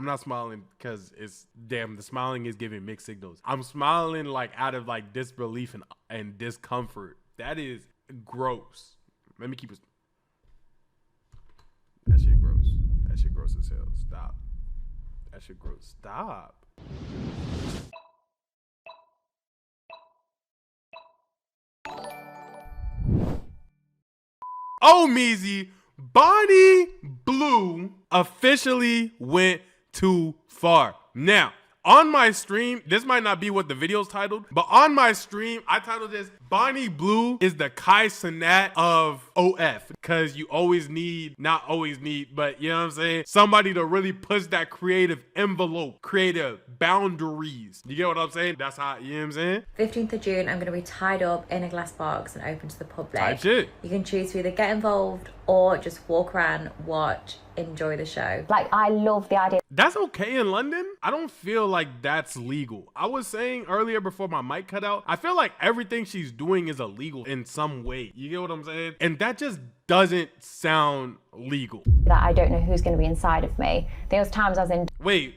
I'm not smiling because it's damn. The smiling is giving mixed signals. I'm smiling like out of like disbelief and discomfort. That is gross. Let me keep it. That shit gross. That shit gross as hell. Stop. That shit gross. Stop. Ohmeezzyy, Bonnie Blue officially went too far. Now, on my stream, this might not be what the video's titled, but on my stream, I titled this, Bonnie Blue is the Kai Cenat of OF, because you always need, not always need, but you know what I'm saying? Somebody to really push that creative envelope, creative boundaries. You get what I'm saying? That's how, you know what I'm saying? 15th of June, I'm going to be tied up in a glass box and open to the public. Type shit. You can choose to either get involved or just walk around, watch, enjoy the show. Like, I love the idea. That's okay in London. I don't feel like that's legal. I was saying earlier before my mic cut out, I feel like everything she's doing is illegal in some way. You get what I'm saying? And that just doesn't sound legal. That I don't know who's going to be inside of me. There was times I was in. Wait.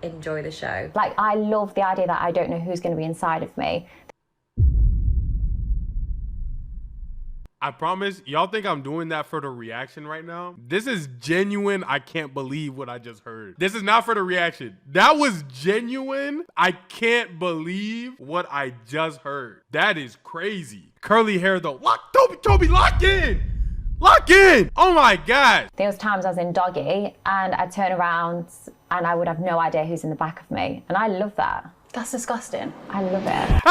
Enjoy the show. Like, I love the idea that I don't know who's going to be inside of me. I promise, y'all think I'm doing that for the reaction right now? This is genuine. I can't believe what I just heard. This is not for the reaction. That was genuine. I can't believe what I just heard. That is crazy. Curly hair though. Lock, Toby, lock in. Lock in. Oh my God. There was times I was in doggy and I'd turn around and I would have no idea who's in the back of me. And I love that. That's disgusting. I love it.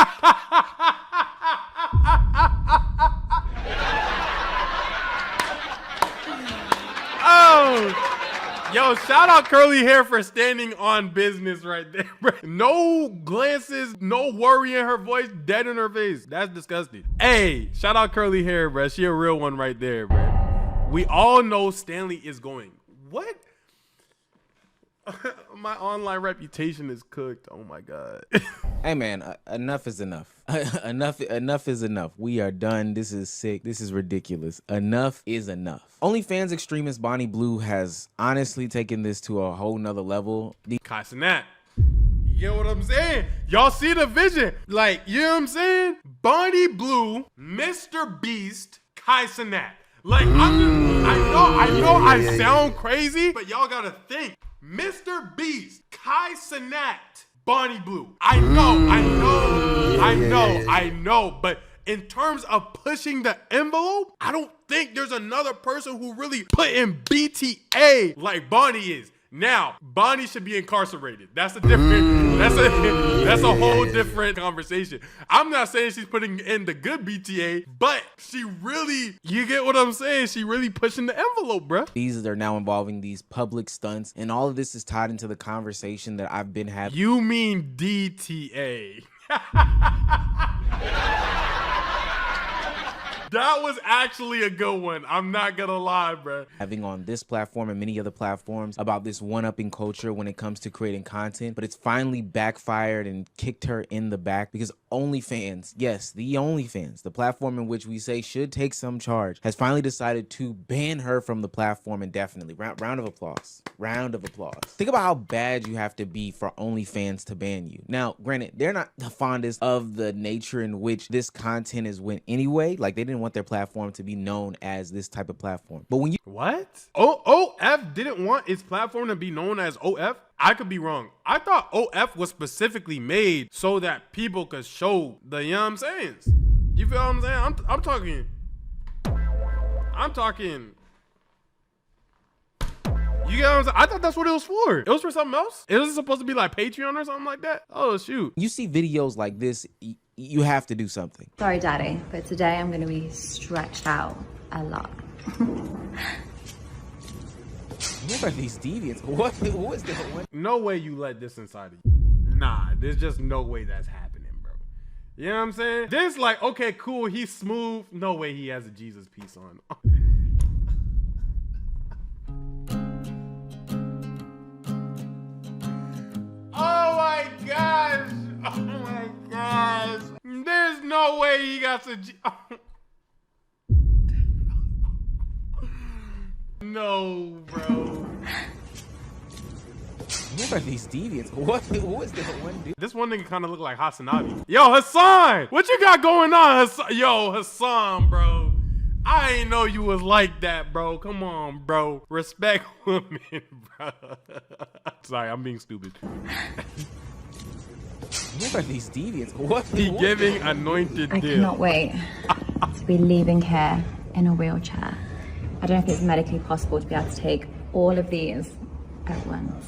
Oh, yo, shout out Curly Hair for standing on business right there, bro. No glances, no worry in her voice, dead in her face. That's disgusting. Hey, shout out Curly Hair, bro. She a real one right there, bro. We all know Stanley is going. What? My online reputation is cooked. Oh my God. Hey man, enough is enough. enough is enough. We are done. This is sick. This is ridiculous. Enough is enough. Onlyfans extremist Bonnie Blue has honestly taken this to a whole nother level. Kai Cenat. You know what I'm saying? Y'all see the vision. Like, you know what I'm saying? Bonnie Blue, Mr. Beast, Kai Cenat. Like, I know I sound crazy, but y'all gotta think. Mr. Beast, Kai Cenat, Bonnie Blue. I know, but in terms of pushing the envelope, I don't think there's another person who really put in BTA like Bonnie is. Now, Bonnie should be incarcerated. That's a different, that's a whole different conversation. I'm not saying she's putting in the good BTA, but she really, you get what I'm saying? She really pushing the envelope, bruh. These are now involving these public stunts, and all of this is tied into the conversation that I've been having. You mean DTA. That was actually a good one. I'm not gonna lie, bro. Having on this platform and many other platforms about this one-upping culture when it comes to creating content, but it's finally backfired and kicked her in the back because Onlyfans, yes, the Onlyfans, the platform in which we say should take some charge, has finally decided to ban her from the platform indefinitely. Round of applause. Round of applause. Think about how bad you have to be for Onlyfans to ban you. Now, granted, they're not the fondest of the nature in which this content is went anyway. Like, they didn't want their platform to be known as this type of platform. But when you— What? OF didn't want its platform to be known as OF? I could be wrong. I thought OF was specifically made so that people could show the, you know what I'm saying? You feel what I'm saying? I'm talking. You get what I'm saying? I thought that's what it was for. It was for something else? It was supposed to be like Patreon or something like that? Oh, shoot. you see videos like this, you have to do something. Sorry, Daddy, but today I'm going to be stretched out a lot. Who are these deviants? Who is this? No way you let this inside of you. Nah, there's just no way that's happening, bro. You know what I'm saying? This like, okay, cool, he's smooth. No way he has a Jesus piece on. Oh my gosh. Oh my gosh. There's no way he got a no, bro. Who are these deviants? Who is that one dude? This one nigga kind of look like Hasanabi. Yo, Hassan, what you got going on, Hassan? Yo, Hassan, bro. I ain't know you was like that, bro. Come on, bro. Respect women, bro. Sorry, I'm being stupid. Who are these deviants? What? He giving anointed I dip. cannot wait to be leaving here in a wheelchair. I don't know if it's medically possible to be able to take all of these at once.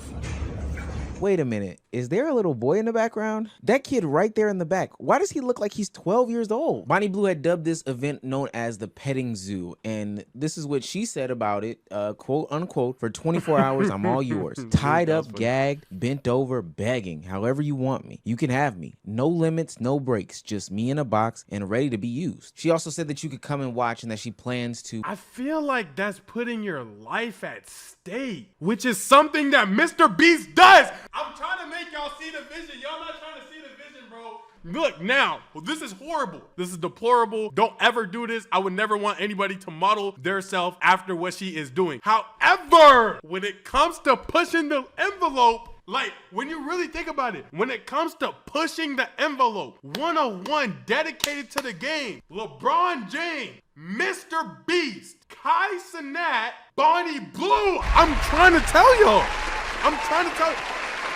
Wait a minute. Is there a little boy in the background? That kid right there in the back. Why does he look like he's 12 years old? Bonnie Blue had dubbed this event known as the petting zoo. And this is what she said about it, quote unquote, for 24 hours, I'm all yours. Tied up, gagged, bent over, begging, however you want me. You can have me. No limits, no breaks, just me in a box and ready to be used. She also said that you could come and watch and that she plans to. I feel like that's putting your life at stake, which is something that Mr. Beast does. I'm trying to make y'all see the vision. Y'all not trying to see the vision, bro. Look, now, this is horrible. This is deplorable. Don't ever do this. I would never want anybody to model their self after what she is doing. However, when it comes to pushing the envelope, like, when you really think about it, when it comes to pushing the envelope, 101 dedicated to the game, LeBron James, Mr. Beast, Kai Cenat, Bonnie Blue, I'm trying to tell y'all.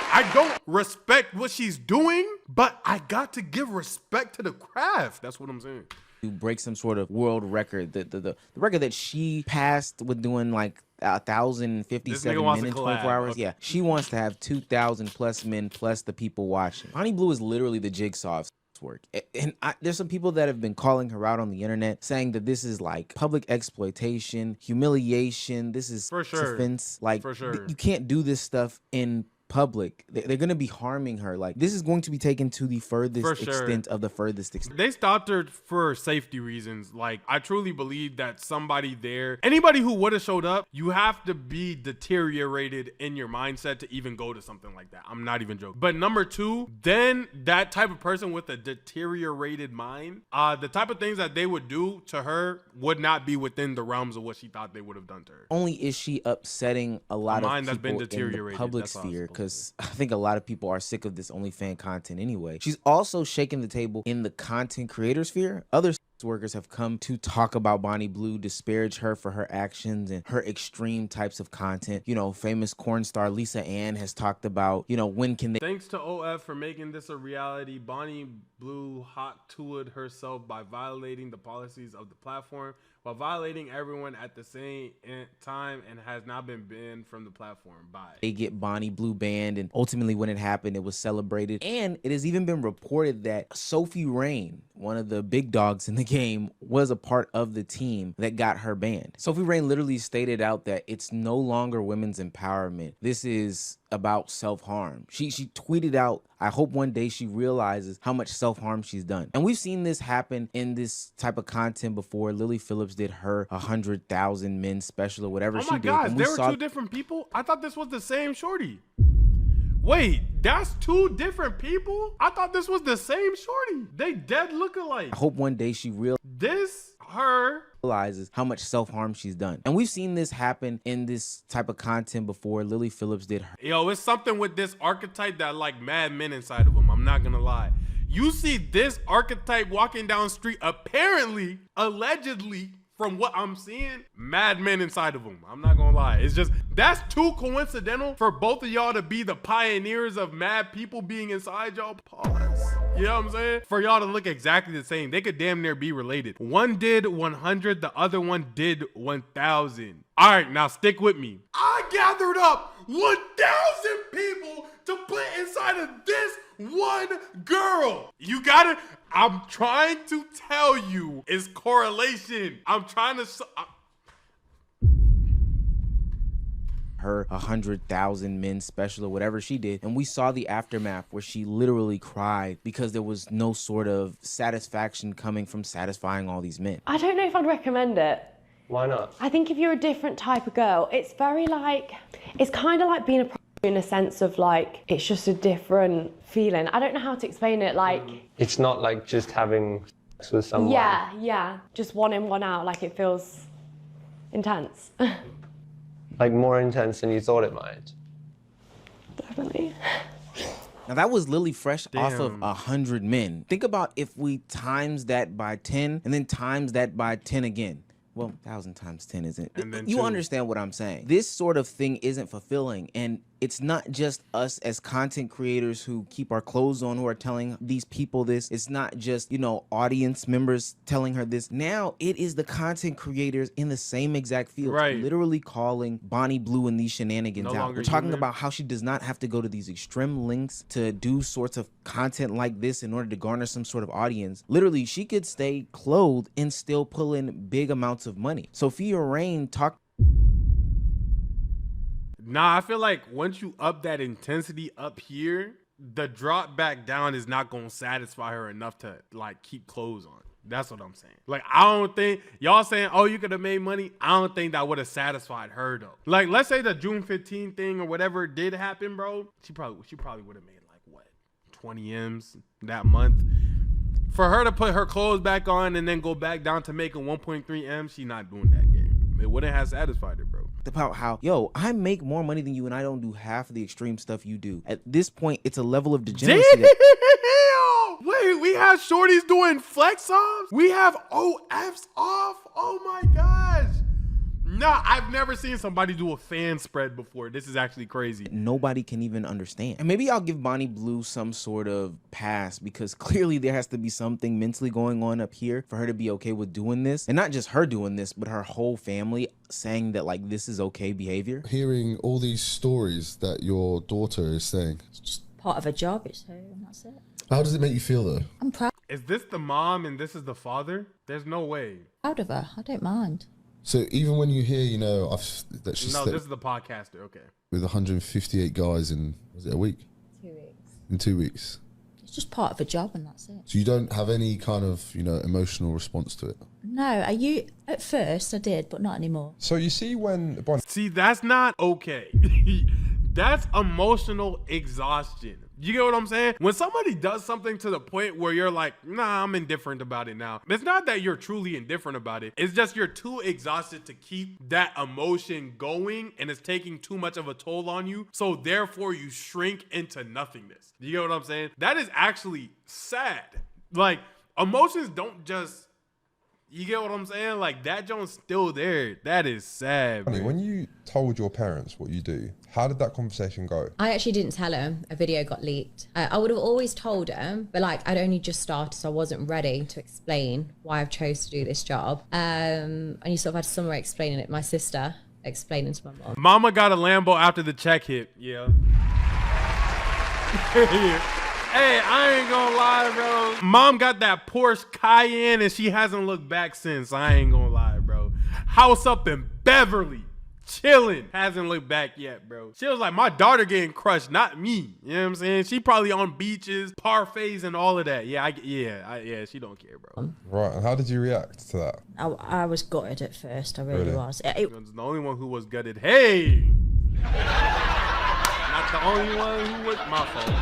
I don't respect what she's doing, but I got to give respect to the craft. That's what I'm saying. To break some sort of world record, the record that she passed with doing like 1,057 men in 24 hours. Okay. Yeah, she wants to have 2,000 plus men plus the people watching. Bonnie Blue is literally the jigsaw of work. And there's some people that have been calling her out on the internet saying that this is like public exploitation, humiliation. This is For sure. offense. Like, For sure. you can't do this stuff in public. They're going to be harming her. Like, this is going to be taken to the furthest extent of the furthest extent. They stopped her for safety reasons. Like, I truly believe that somebody there, anybody who would have showed up, you have to be deteriorated in your mindset to even go to something like that. I'm not even joking. But number two, then that type of person with a deteriorated mind, the type of things that they would do to her would not be within the realms of what she thought they would have done to her. Only is she upsetting a lot of mind that's people been in the deteriorated. public That's all I was sphere, supposed because I think a lot of people are sick of this OnlyFans content anyway. She's also shaking the table in the content creator sphere. Other workers have come to talk about Bonnie Blue, disparage her for her actions and her extreme types of content. You know, famous corn star Lisa Ann has talked about, you know, when can they. Thanks to OF for making this a reality. Bonnie Blue hot tooled herself by violating the policies of the platform while violating everyone at the same time and has now been banned from the platform. Bye. They get Bonnie Blue banned, and ultimately when it happened, it was celebrated. And it has even been reported that Sophie Rain, one of the big dogs in the game, was a part of the team that got her banned. Sophie Rain literally stated out that it's no longer women's empowerment. This is about self-harm. She tweeted out, I hope one day she realizes how much self-harm she's done. And we've seen this happen in this type of content before. Lily Phillips did her 100,000 men special or whatever she did. Oh my gosh, there were two different people? I thought this was the same shorty. Wait, that's two different people? I thought this was the same shorty. They dead look alike. I hope one day she realizes how much self-harm she's done. And we've seen this happen in this type of content before. Lily Phillips did her. Yo, it's something with this archetype that like mad men inside of them. I'm not gonna lie. You see this archetype walking down the street, apparently, allegedly, from what I'm seeing, mad men inside of them. I'm not gonna lie. It's just, that's too coincidental for both of y'all to be the pioneers of mad people being inside y'all. Pause. You know what I'm saying? For y'all to look exactly the same. They could damn near be related. One did 100, the other one did 1,000. All right, now stick with me. I gathered up 1,000 people to put inside of this one girl. You got it? I'm trying to tell you it's correlation. I'm trying to... her 100,000 men special or whatever she did, and we saw the aftermath where she literally cried because there was no sort of satisfaction coming from satisfying all these men. I don't know if I'd recommend it. Why not? I think if you're a different type of girl, it's very like, it's kind of like being a prostitute in a sense of like, it's just a different feeling. I don't know how to explain it, like... It's not like just having sex with someone. Yeah, just one in, one out, like it feels intense. like more intense than you thought it might. Definitely. Now that was Lily Fresh off of Damn. 100 men. Think about if we times that by 10 and then times that by 10 again. Well, 1,000 times 10 isn't. And then You 2. understand what I'm saying. This sort of thing isn't fulfilling, and it's not just us as content creators who keep our clothes on who are telling these people this. It's not just, you know, audience members telling her this. Now it is the content creators in the same exact field, Right. literally calling Bonnie Blue and these shenanigans No out. longer We're talking human. about how she does not have to go to these extreme lengths to do sorts of content like this in order to garner some sort of audience. Literally, she could stay clothed and still pull in big amounts of money. Sophia Rain talked. Nah, I feel like once you up that intensity up here, the drop back down is not gonna satisfy her enough to like keep clothes on. That's what I'm saying. Like, I don't think y'all saying, oh, you could have made money. I don't think that would have satisfied her though. Like, let's say the June 15 thing or whatever did happen, bro. She probably would have made like what, 20 M's that month. For her to put her clothes back on and then go back down to making 1.3 M, she not doing that game. It wouldn't have satisfied her, bro. About how, yo, I make more money than you and I don't do half of the extreme stuff you do. At this point, it's a level of degeneracy that Wait, we have shorties doing flex offs? We have OFs off? Oh my gosh. Nah, I've never seen somebody do a fan spread before. This is actually crazy. nobody can even understand. And maybe I'll give Bonnie Blue some sort of pass because clearly there has to be something mentally going on up here for her to be okay with doing this. And not just her doing this, but her whole family saying that like this is okay behavior. Hearing all these stories that your daughter is saying, it's just, Part of a job, so that's it. how does it make you feel though? I'm proud Is this the mom and this is the father? There's no way. of her. I don't mind. So even when you hear, you know, that she No, slept this is the podcaster. Okay. with 158 guys in, was it a week? 2 weeks. In 2 weeks. It's just part of a job and that's it. So you don't have any kind of, you know, emotional response to it? No, at first I did, but not anymore. So you see when Bonnie See, that's not okay. That's emotional exhaustion. You get what I'm saying? When somebody does something to the point where you're like, nah, I'm indifferent about it now. It's not that you're truly indifferent about it. It's just you're too exhausted to keep that emotion going and it's taking too much of a toll on you. So therefore you shrink into nothingness. You get what I'm saying? That is actually sad. Like, emotions don't just, you get what I'm saying? Like, that joint's still there. That is sad, bro. when you told your parents what you do, how did that conversation go? I actually didn't tell her. A video got leaked. I would have always told her, but like I'd only just started, so I wasn't ready to explain why I've chose to do this job. And you sort of had somewhere explaining it. My sister explaining to my mom. Mama got a Lambo after the check hit. Yeah. Hey, I ain't gonna lie, bro. Mom got that Porsche Cayenne and she hasn't looked back since. I ain't gonna lie, bro. House up in Beverly. Chilling. Hasn't looked back yet, bro. She was like, my daughter getting crushed, not me. You know what I'm saying? She probably on beaches, parfaits, and all of that. Yeah, she don't care, bro. Right, and how did you react to that? I was gutted at first. I really Really? was. It was the only one who was gutted. Hey! Not the only one who was. My fault.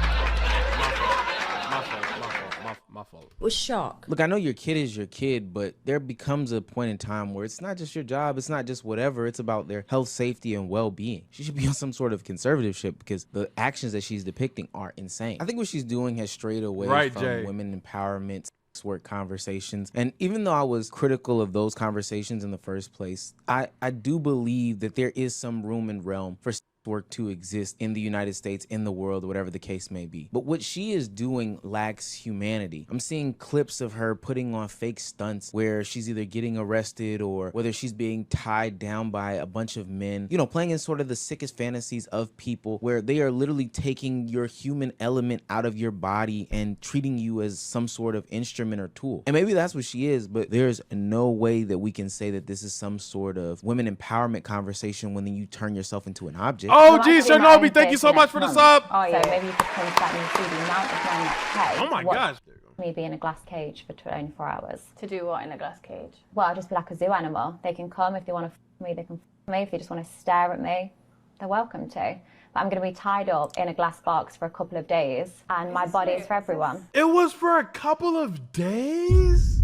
My fault. It was shock. Look, I know your kid is your kid, but there becomes a point in time where it's not just your job, it's not just whatever, it's about their health, safety, and well-being. She should be on some sort of conservatorship because the actions that she's depicting are insane. I think what she's doing has strayed away from Jay. women empowerment, sex work conversations. And even though I was critical of those conversations in the first place, I do believe that there is some room and realm for work to exist in the United States, in the world, whatever the case may be. But what she is doing lacks humanity. I'm seeing clips of her putting on fake stunts where she's either getting arrested or whether she's being tied down by a bunch of men, you know, playing in sort of the sickest fantasies of people where they are literally taking your human element out of your body and treating you as some sort of instrument or tool. And maybe that's what she is, but there's no way that we can say that this is some sort of women empowerment conversation when then you turn yourself into an object. Oh, G Chernobyl, thank you so much for the sub. Oh, yeah. So maybe you could post that and see the amount of men that pay. Oh my gosh. Me be in a glass cage for 24 hours. To do what in a glass cage? Well, I'll just be like a zoo animal. They can come if they want to f me, they can f me. If they just want to stare at me, they're welcome to. But I'm going to be tied up in a glass box for a couple of days, and my body is for everyone. It was for a couple of days?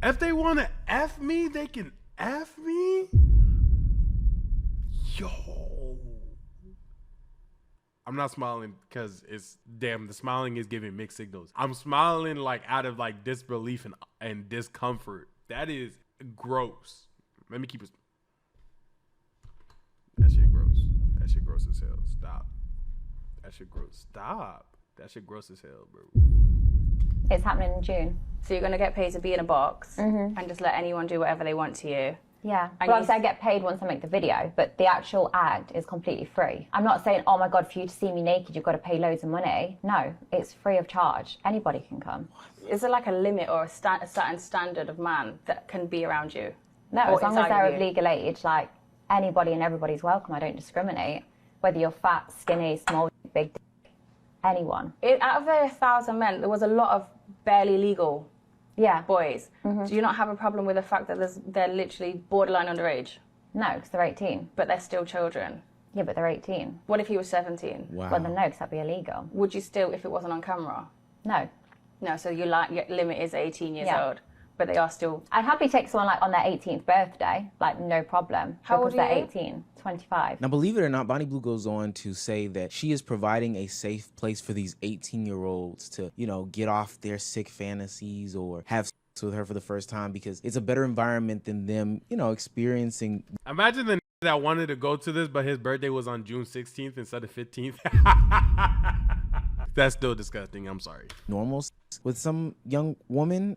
If they want to F me, they can F me? Yo. I'm not smiling because it's damn, the smiling is giving mixed signals. I'm smiling like out of like disbelief and discomfort. That is gross. Let me keep it. That shit gross. That shit gross as hell. Stop. That shit gross. Stop. That shit gross as hell, bro. It's happening in June. So you're going to get paid to be in a box and just let anyone do whatever they want to you. Yeah, And well, obviously I get paid once I make the video, but the actual act is completely free. I'm not saying, oh my God, for you to see me naked, you've got to pay loads of money. No, it's free of charge. Anybody can come. Is there like a limit or a certain standard of man that can be around you? No, Or as long as inside they're of of you? legal age, like anybody and everybody's welcome. I don't discriminate. Whether you're fat, skinny, small, big, anyone. Out of the 1,000 men, there was a lot of barely legal boys. Do you not have a problem with the fact that they're literally borderline underage? No, because they're 18. But they're still children. Yeah, but they're 18. What if he was 17? Wow. Well, then no, because that'd be illegal. Would you still, if it wasn't on camera? No. No, so your limit is 18 years Yeah. old. But they are still... I'd happily take someone like on their 18th birthday, like no problem. How old because are you? they're 18, 25. Now, believe it or not, Bonnie Blue goes on to say that she is providing a safe place for these 18-year-olds to, you know, get off their sick fantasies or have sex with her for the first time because it's a better environment than them, you know, experiencing. Imagine the that wanted to go to this, but his birthday was on June 16th instead of 15th. That's still disgusting. I'm sorry. Normal sex with some young woman.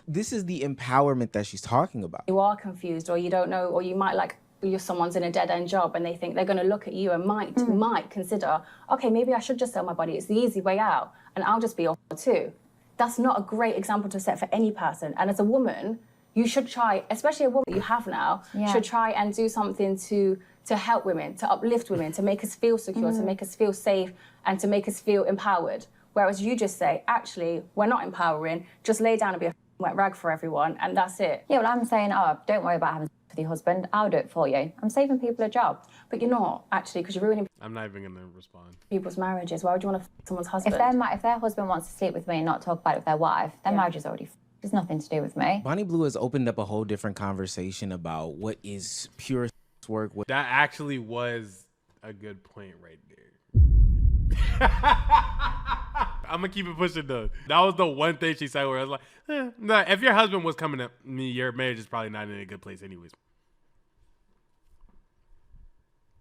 This is the empowerment that she's talking about. You are confused or you don't know, or you might like... someone's in a dead-end job and they think they're going to look at you and might consider, okay, maybe I should just sell my body. It's the easy way out and I'll just be off too. That's not a great example to set for any person. And as a woman, you should try, especially a woman you have now, should try and do something to help women, to uplift women, to make us feel secure, to make us feel safe and to make us feel empowered. Whereas you just say, actually, we're not empowering, just lay down and be a wet rag for everyone and that's it. Yeah, well, I'm saying, oh, don't worry about having sex with your husband. I'll do it for you. I'm saving people a job. But you're not, actually, because you're ruining I'm not even gonna respond. people's marriages. Why would you want to someone's husband? If their husband wants to sleep with me and not talk about it with their wife, their marriage is already there's nothing to do with me. Bonnie Blue has opened up a whole different conversation about what is pure sex work. That actually was a good point right there. I'm gonna keep it pushing though. That was the one thing she said where I was like, nah, if your husband was coming at me, your marriage is probably not in a good place anyways.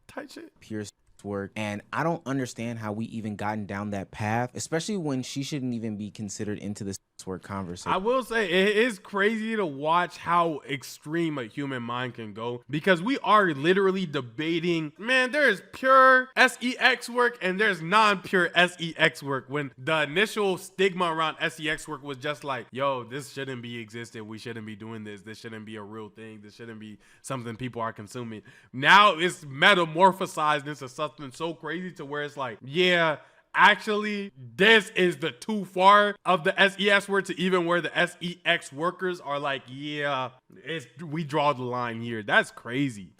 Tight shit. Pure sex work, and I don't understand how we even gotten down that path, especially when she shouldn't even be considered into the sex work conversation. I will say it is crazy to watch how extreme a human mind can go because we are literally debating, man, there is pure sex work and there's non-pure sex work, when the initial stigma around sex work was just like, yo, this shouldn't be existing, we shouldn't be doing this shouldn't be a real thing, this shouldn't be something people are consuming. Now it's metamorphosized into something so crazy to where it's like, yeah, actually, this is the too far of the SEX word to even where the SEX workers are like, yeah, we draw the line here. That's crazy.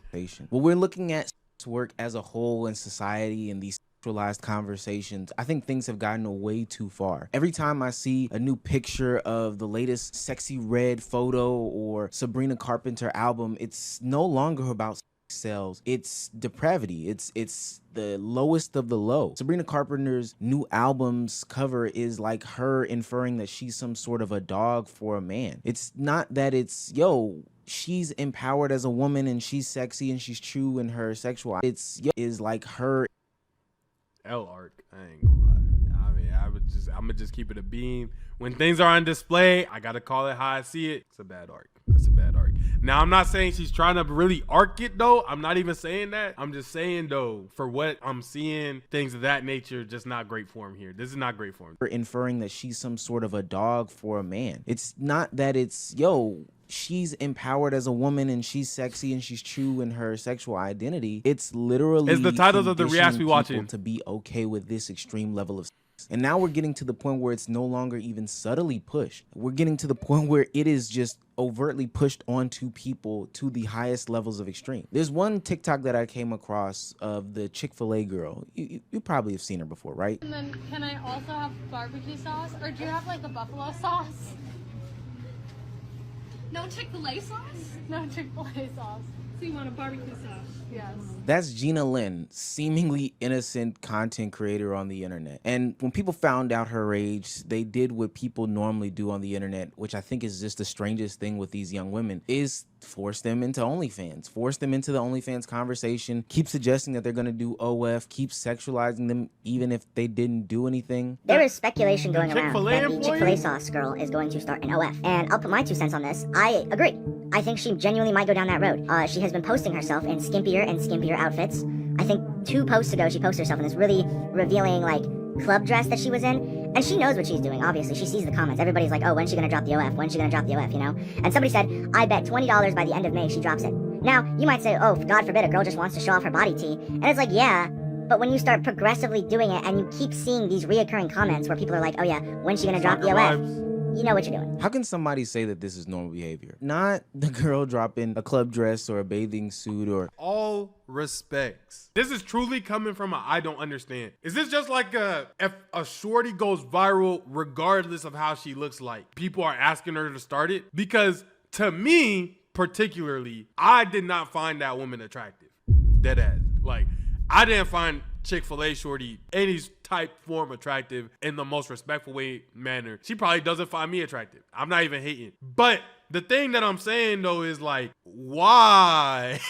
Well, we're looking at sex work as a whole in society and these sexualized conversations. I think things have gotten way too far. Every time I see a new picture of the latest Sexy Red photo or Sabrina Carpenter album, it's no longer about sales. It's depravity. It's the lowest of the low. Sabrina Carpenter's new album's cover is like her inferring that she's some sort of a dog for a man. It's not that it's, yo, she's empowered as a woman and she's sexy and she's true in her sexual. It's, yo, is like her. L arc. I ain't gonna lie. I mean, I'm gonna just keep it a beam. When things are on display, I gotta call it how I see it. It's a bad arc. That's a bad arc. Now, I'm not saying she's trying to really arc it though. I'm not even saying that. I'm just saying though, for what I'm seeing, things of that nature, just not great for him here. This is not great for him. Inferring that she's some sort of a dog for a man. It's not that it's, yo, she's empowered as a woman and she's sexy and she's true in her sexual identity. It's literally It's the titles of the reacts we watching to be okay with this extreme level of sex. And now we're getting to the point where it's no longer even subtly pushed. We're getting to the point where it is just overtly pushed onto people to the highest levels of extreme. There's one TikTok that I came across of the Chick-fil-A girl. You probably have seen her before, right? And then can I also have barbecue sauce? Or do you have like a buffalo sauce? No Chick-fil-A sauce? No Chick-fil-A sauce. So you want a barbecue sauce? Yes. That's Gina Lynn, seemingly innocent content creator on the internet. And when people found out her age, they did what people normally do on the internet, which I think is just the strangest thing with these young women, is force them into OnlyFans, force them into the OnlyFans conversation, keep suggesting that they're gonna do OF, keep sexualizing them even if they didn't do anything. There is speculation going around Chick-fil-A that the employee? Chick-fil-A sauce girl is going to start an OF. And I'll put my 2 cents on this. I agree. I think she genuinely might go down that road. She has been posting herself in skimpier and skimpier outfits. I think 2 posts ago she posted herself in this really revealing like club dress that she was in. And she knows what she's doing, obviously. She sees the comments. Everybody's like, oh, when's she gonna drop the OF? When's she gonna drop the OF, you know? And somebody said, I bet $20 by the end of May she drops it. Now, you might say, oh, God forbid, a girl just wants to show off her body T. And it's like, yeah, but when you start progressively doing it and you keep seeing these reoccurring comments where people are like, oh yeah, when's she gonna drop the OF? You know what you're doing. How can somebody say that this is normal behavior? Not the girl dropping a club dress or a bathing suit or... All respects. This is truly coming from a I don't understand. Is this just like if a shorty goes viral regardless of how she looks like, people are asking her to start it? Because to me, particularly, I did not find that woman attractive. Deadass. Like, I didn't find Chick-fil-A shorty any type form attractive in the most respectful manner. She probably doesn't find me attractive. I'm not even hating. But the thing that I'm saying though is like, why?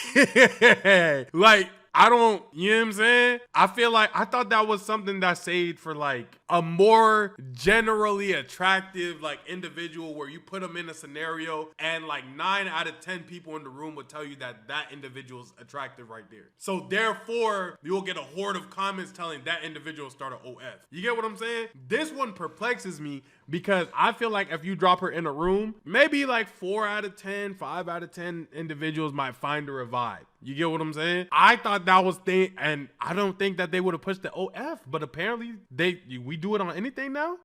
Like, I don't, you know what I'm saying? I feel like, I thought that was something that's saved for like a more generally attractive like individual where you put them in a scenario and like 9 out of 10 people in the room would tell you that that individual's attractive right there. So therefore, you'll get a horde of comments telling that individual start an OF. You get what I'm saying? This one perplexes me because I feel like if you drop her in a room, maybe like 4 out of 10, 5 out of 10 individuals might find her a vibe. You get what I'm saying? I thought that was thing, and I don't think that they would have pushed the OF, but apparently we do it on anything now?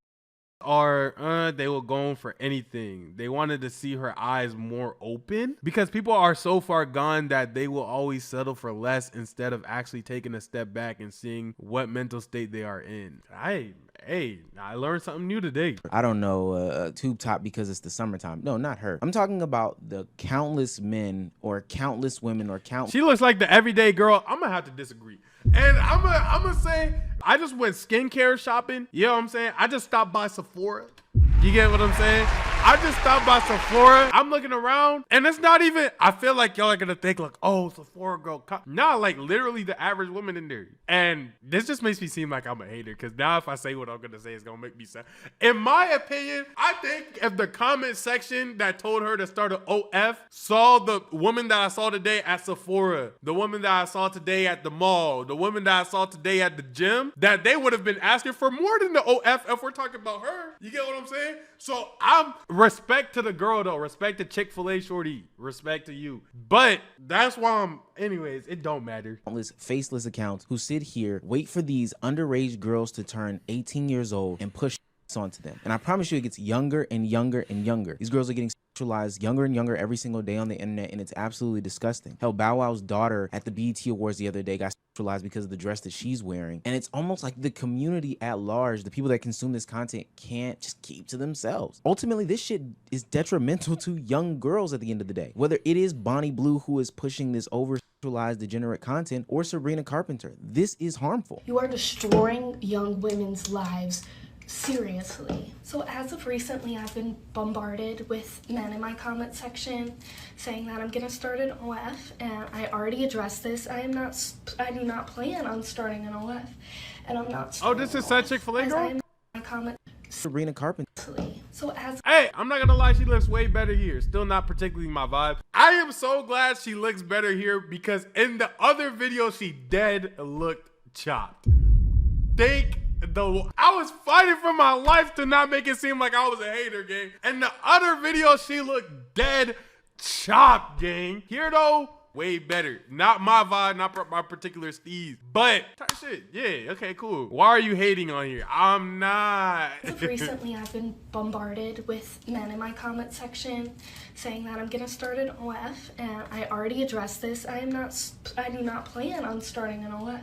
Or they were going for anything. They wanted to see her eyes more open because people are so far gone that they will always settle for less instead of actually taking a step back and seeing what mental state they are in. Hey, I learned something new today. I don't know, tube top because it's the summertime. No, not her. I'm talking about the countless men or countless women or She looks like the everyday girl. I'm gonna have to disagree. And I'm gonna say, I just went skincare shopping. You know what I'm saying? I just stopped by Sephora. You get what I'm saying? I just stopped by Sephora. I'm looking around and it's not even, I feel like y'all are gonna think like, oh, Sephora girl. Nah, like literally the average woman in there. And this just makes me seem like I'm a hater because now if I say what I'm gonna say, it's gonna make me sad. In my opinion, I think if the comment section that told her to start an OF saw the woman that I saw today at Sephora, the woman that I saw today at the mall, the woman that I saw today at the gym, that they would have been asking for more than the OF if we're talking about her. You get what I'm saying? So I'm respect to the girl though, respect to Chick-fil-A shorty, respect to you. But that's why anyways, it don't matter. Faceless accounts who sit here, wait for these underage girls to turn 18 years old and push onto them. And I promise you it gets younger and younger and younger. These girls are getting sexualized younger and younger every single day on the internet, and it's absolutely disgusting. Hell, Bow Wow's daughter at the BET Awards the other day got sexualized because of the dress that she's wearing. And it's almost like the community at large, the people that consume this content, can't just keep to themselves. Ultimately, this shit is detrimental to young girls at the end of the day. Whether it is Bonnie Blue who is pushing this over sexualized degenerate content or Sabrina Carpenter, this is harmful. You are destroying young women's lives. Seriously. So as of recently, I've been bombarded with men in my comment section saying that I'm gonna start an OF, and I already addressed this. I do not plan on starting an OF, and I'm not. Oh, this is that Chick-fil-A girl? Sabrina Carpenter. So as hey, I'm not gonna lie, she looks way better here. Still not particularly my vibe. I am so glad she looks better here because in the other video she dead looked chopped. I was fighting for my life to not make it seem like I was a hater, gang. In the other video, she looked dead chopped, gang. Here though, way better. Not my vibe, not my particular steez, but shit, yeah, okay, cool. Why are you hating on here? I'm not. Recently, I've been bombarded with men in my comment section saying that I'm gonna start an OF, and I already addressed this. I do not plan on starting an OF.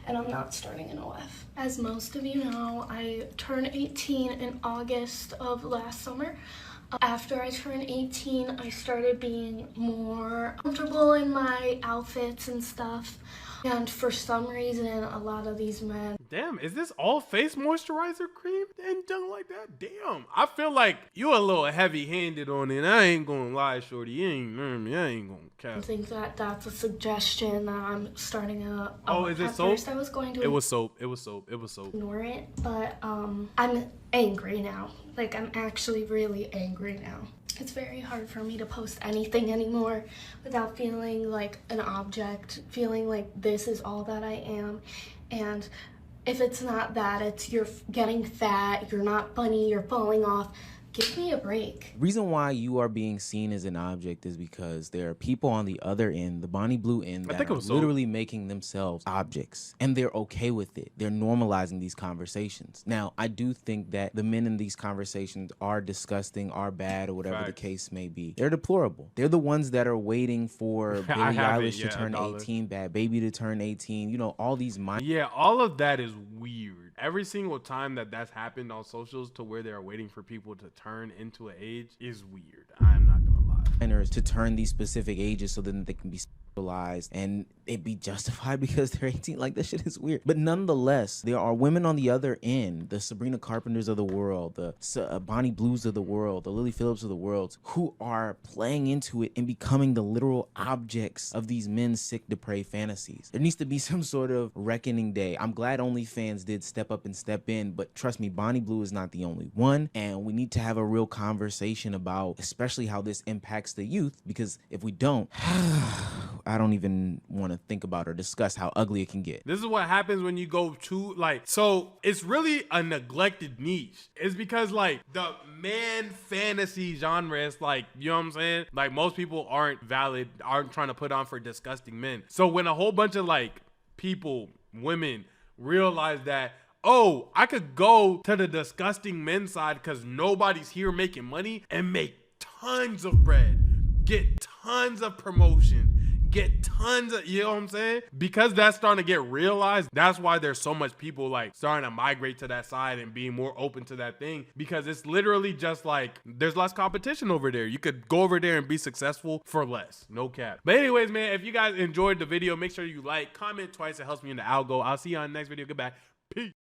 And I'm not starting an OF. As most of you know, I turned 18 in August of last summer. After I turned 18, I started being more comfortable in my outfits and stuff. And for some reason, a lot of these men... Damn, is this all face moisturizer cream and done like that? Damn, I feel like you a little heavy-handed on it. I ain't gonna lie, shorty. You ain't, I ain't gonna cap. I think that that's a suggestion that I'm starting a... Oh, is it at soap? First I was going to... It was soap. It was soap. It was soap. Ignore it, but I'm angry now. Like, I'm actually really angry now. It's very hard for me to post anything anymore without feeling like an object, feeling like this is all that I am. And if it's not that, it's you're getting fat, you're not funny, you're falling off. Give me a break. Reason why you are being seen as an object is because there are people on the other end, the Bonnie Blue end, that are literally making themselves objects, and they're okay with it. They're normalizing these conversations. Now, I do think that the men in these conversations are disgusting, are bad, or whatever the case may be. They're deplorable. They're the ones that are waiting for Billie Eilish to turn 18, Bad Baby to turn 18, you know, all these Yeah, all of that is weird. Every single time that that's happened on socials to where they're waiting for people to turn into an age is weird. I'm not gonna lie. To turn these specific ages so that they can be sexualized and it be justified because they're 18. Like, this shit is weird. But nonetheless, there are women on the other end, the Sabrina Carpenters of the world, the Bonnie Blues of the world, the Lily Phillips of the world, who are playing into it and becoming the literal objects of these men's sick, depraved fantasies. There needs to be some sort of reckoning day. I'm glad OnlyFans did step up and step in, but trust me, Bonnie Blue is not the only one, and we need to have a real conversation about especially how this impacts the youth, because if we don't, I don't even want to think about or discuss how ugly it can get. This is what happens when you go to, like, so it's really a neglected niche. It's because, like, the man fantasy genre is like, you know what I'm saying? Like, most people aren't trying to put on for disgusting men. So when a whole bunch of, like, people, women, realize that, oh, I could go to the disgusting men side because nobody's here making money and make tons of bread, get tons of promotion, get tons of, you know what I'm saying? Because that's starting to get realized, that's why there's so much people like starting to migrate to that side and being more open to that thing, because it's literally just like there's less competition over there. You could go over there and be successful for less, no cap. But anyways, man, if you guys enjoyed the video, make sure you like, comment twice. It helps me in the algo. I'll see you on the next video. Goodbye. Peace.